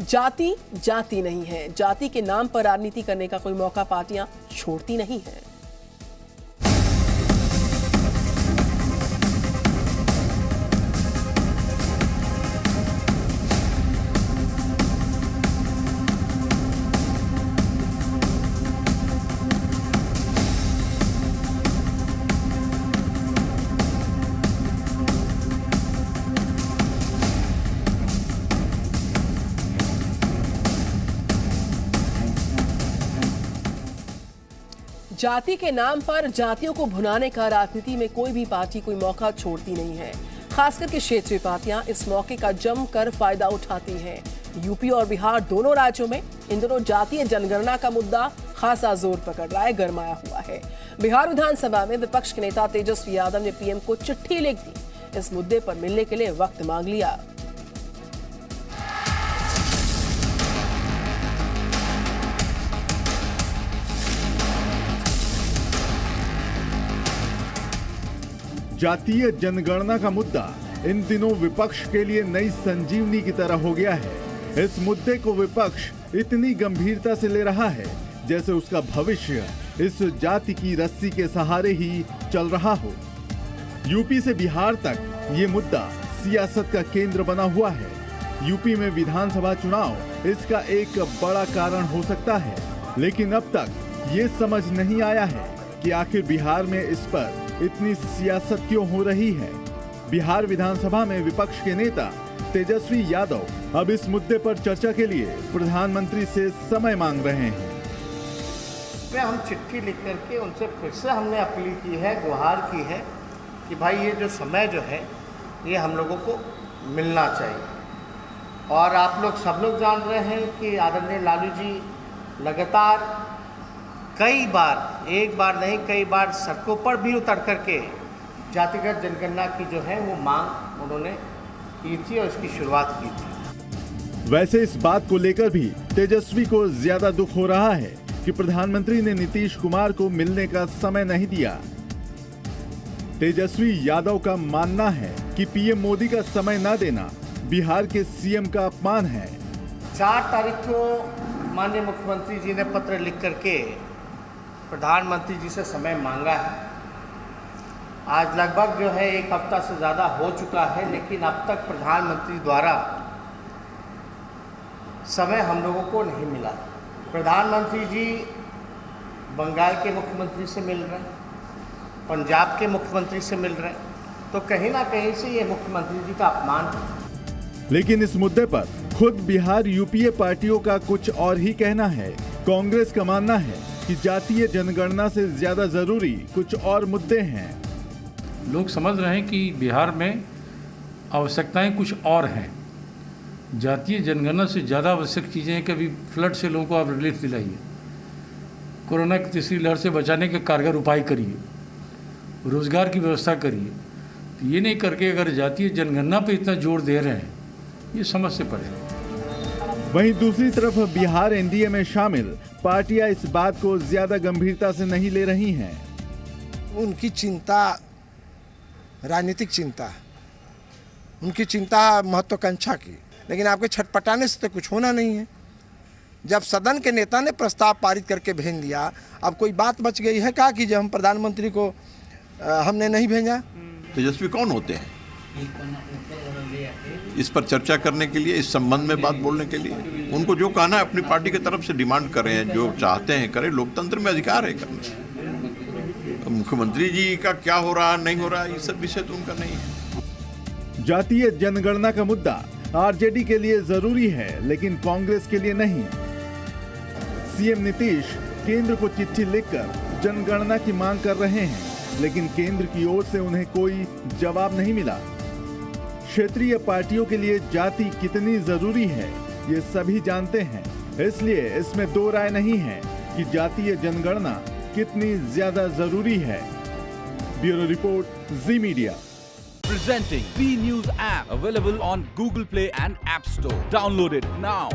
जाति जाति नहीं है। जाति के नाम पर राजनीति करने का कोई मौका पार्टियां छोड़ती नहीं है। जाति के नाम पर जातियों को भुनाने का राजनीति में कोई भी पार्टी कोई मौका छोड़ती नहीं है। खासकर के क्षेत्रीय पार्टियां इस मौके का जमकर फायदा उठाती हैं। यूपी और बिहार दोनों राज्यों में इन दोनों जातीय जनगणना का मुद्दा खासा जोर पकड़ रहा है, गरमाया हुआ है। बिहार विधानसभा में विपक्ष के नेता तेजस्वी यादव ने पीएम को चिट्ठी लिख दी। इस मुद्दे पर मिलने के लिए वक्त मांग लिया। जातीय जनगणना का मुद्दा इन दिनों विपक्ष के लिए नई संजीवनी की तरह हो गया है। इस मुद्दे को विपक्ष इतनी गंभीरता से ले रहा है जैसे उसका भविष्य इस जाति की रस्सी के सहारे ही चल रहा हो। यूपी से बिहार तक ये मुद्दा सियासत का केंद्र बना हुआ है। यूपी में विधानसभा चुनाव इसका एक बड़ा कारण हो सकता है, लेकिन अब तक ये समझ नहीं आया है कि आखिर बिहार में इस पर इतनी सियासत क्यों हो रही है। बिहार विधानसभा में विपक्ष के नेता तेजस्वी यादव अब इस मुद्दे पर चर्चा के लिए प्रधानमंत्री से समय मांग रहे हैं। हम चिट्ठी लिख करके उनसे फिर से हमने अपील की है, गुहार की है कि भाई ये जो समय जो है ये हम लोगों को मिलना चाहिए। और आप लोग सब लोग जान रहे हैं कि आदरणीय लालू जी लगातार कई बार, एक बार नहीं कई बार सड़कों पर भी उतर करके जातिगत जनगणना की जो है वो मांग उन्होंने की थी और इसकी शुरुआत की थी। वैसे इस बात को लेकर भी तेजस्वी को ज्यादा दुख हो रहा है कि प्रधानमंत्री ने नीतीश कुमार को मिलने का समय नहीं दिया। तेजस्वी यादव का मानना है कि पीएम मोदी का समय न देना बिहार के सीएम का अपमान है। 4 तारीख को माननीय मुख्यमंत्री जी ने पत्र लिख करके प्रधानमंत्री जी से समय मांगा है। आज लगभग जो है 1 हफ्ता से ज़्यादा हो चुका है, लेकिन अब तक प्रधानमंत्री द्वारा समय हम लोगों को नहीं मिला। प्रधानमंत्री जी बंगाल के मुख्यमंत्री से मिल रहे हैं, पंजाब के मुख्यमंत्री से मिल रहे हैं, तो कहीं ना कहीं से ये मुख्यमंत्री जी का अपमान है। लेकिन इस मुद्दे पर खुद बिहार यूपीए पार्टियों का कुछ और ही कहना है। कांग्रेस का मानना है कि जातीय जनगणना से ज्यादा जरूरी कुछ और मुद्दे हैं। लोग समझ रहे हैं कि बिहार में आवश्यकताएं कुछ और हैं। जातीय जनगणना से ज़्यादा आवश्यक चीज़ें हैं कि अभी फ्लड से लोगों को आप रिलीफ दिलाइए, कोरोना की तीसरी लहर से बचाने के कारगर उपाय करिए, रोजगार की व्यवस्था करिए। तो ये नहीं करके अगर जातीय जनगणना पे इतना जोर दे रहे हैं, ये समझ से परे है। वहीं दूसरी तरफ बिहार एनडीए में शामिल पार्टियां इस बात को ज्यादा गंभीरता से नहीं ले रही हैं। उनकी चिंता राजनीतिक चिंता है, उनकी चिंता महत्वाकांक्षा की, लेकिन आपके छटपटाने से तो कुछ होना नहीं है। जब सदन के नेता ने प्रस्ताव पारित करके भेज दिया, अब कोई बात बच गई है क्या कि जब हम प्रधानमंत्री को हमने नहीं भेजा? तेजस्वी कौन होते हैं इस पर चर्चा करने के लिए, इस संबंध में बात बोलने के लिए? उनको जो कहना है अपनी पार्टी की तरफ से डिमांड करें, जो चाहते हैं करें, लोकतंत्र में अधिकार है करने। मुख्यमंत्री जी का क्या हो रहा नहीं हो रहा, ये सब विषय तो उनका नहीं है। जातीय जनगणना का मुद्दा आरजेडी के लिए जरूरी है, लेकिन कांग्रेस के लिए नहीं। सीएम नीतीश केंद्र को चिट्ठी लिखकर जनगणना की मांग कर रहे हैं, लेकिन केंद्र की ओर से उन्हें कोई जवाब नहीं मिला। क्षेत्रीय पार्टियों के लिए जाति कितनी जरूरी है ये सभी जानते हैं, इसलिए इसमें दो राय नहीं है कि जातीय जनगणना कितनी ज्यादा जरूरी है। Bureau report, ji media. Presenting B News app available on Google Play and App Store. Download it now.